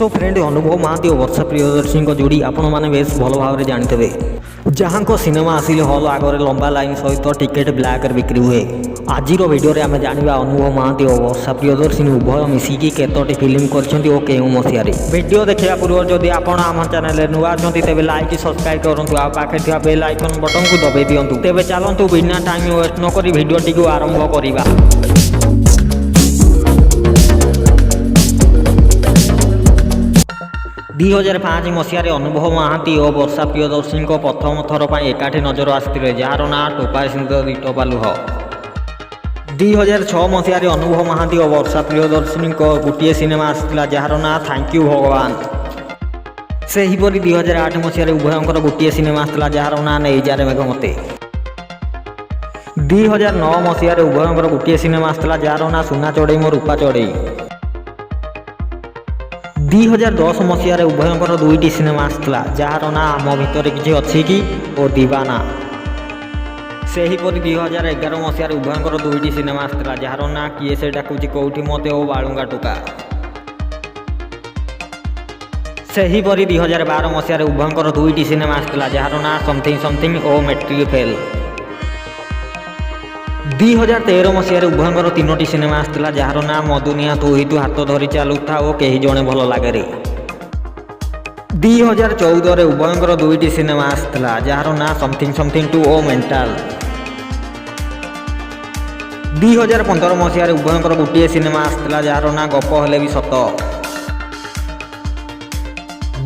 So friend अनुभव महांती और वर्षा प्रियदर्शी जोड़ी आपण मैंने बेस भल भाव जानते जहाँ को सिनेमा आसिले हल आगे लंबा लाइन सहित टिकेट ब्लैक बिक्री हुए। आज वीडियो आम जाना अनुभव महांती और वर्षा प्रियदर्शी उभय मिसिकी केतोटी फिल्म कर मसीह वीडियो देखा पूर्व जदि आपण आम चैनल नुआ अच्छा तेज लाइक सब्सक्राइब करूँ आगे बेल आइकन बटन को दबाई दिंतु। तेज चलतु बिना टाइम वेस्ट नक भिडियोटी को आरंभ करवा। 2005 मसीह अनुभव महांती और वर्षा प्रियदर्शी प्रथम थर पर एकाठी नजर आसते जार ना टोपा सिंह टोपालुह। 2006 मसीह अनुभव महांती और वर्षा प्रियदर्शी गोटे सिनेमा आसाला जार ना थैंक यू भगवान। सेहीपरि 2008 मसीह उभयंकर गोटे सिनेमा आसाला जार ना नहीं जारे मेघ मते। 2009 मसीह उभयंकर गोटे सिनेमा आसाला जार ना सुना चढ़ई मो रूपा चढ़ई। 2010 मसीह उभयंकर दुईटी सिनेमा आसाला जार ना आम भितर किसी अच्छी कि और दीवाना। सेहीपरि 2011 मसीह उभयंकर दुईटी सिनेमा आसाला जार ना किए से डाकुची कौटी मते और बालुंगा टुका। सेहीपरि 2012 मसीह उभयंकर दुईटी सिनेमा आसाला जार ना समथिंग समथिंग और मैट्रिक फेल। 2013 मसीह उभयंकर तीनोटी सिनेमा आसाला जार ना मधुनिया तू ही तू हाथ धरी चालू था और कहीं जड़े भल लगे रे। 2014 उभयंकर दुईटी सिनेमा आसाला जार ना something something two O mental. 2015 मसीह उभयंकर गोटे सिनेमा आसाला जार ना गप हेले भी सत।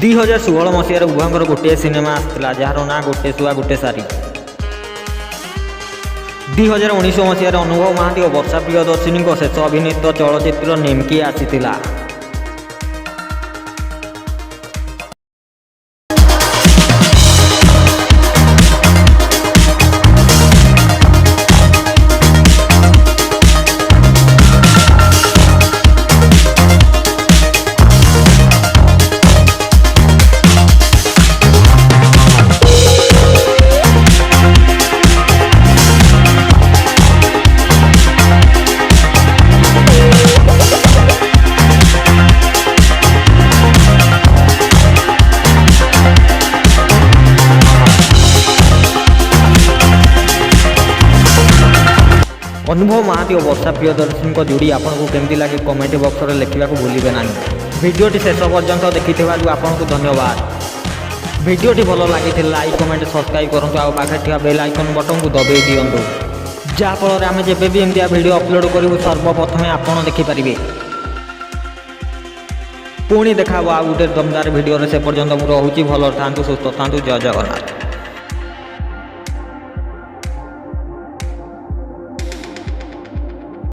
2016 मसीह उभयंकर गोटे सिनेमा आसाला जार ना गोटे शुआ गोटे सारी। 2019 मसीह अनुभव महांती और वर्षा प्रियदर्शी शेष अभिनीत चलचित्र निमकी आसीथिला। अनुभव महांती और वर्षा प्रियदर्शी जोड़ी आपको केमती लगे कमेंट बॉक्स में लिखा भूलिए ना। वीडियोटी शेष पर्यंत देखि आपको धन्यवाद। वीडियोटी भल लगी लाइक कमेंट सब्सक्राइब करूँ आगे बेल आइकन बटन को दबाई दिंतु जहाँफल आम जब भी एमती वीडियो अपलोड करूँ सर्वप्रथम आपड़ देखिपारे। पुणी देखा आ गोटे दमदार वीडियो से पर्यंत मुझे भल था सुस्थ था। जय जगन्नाथ।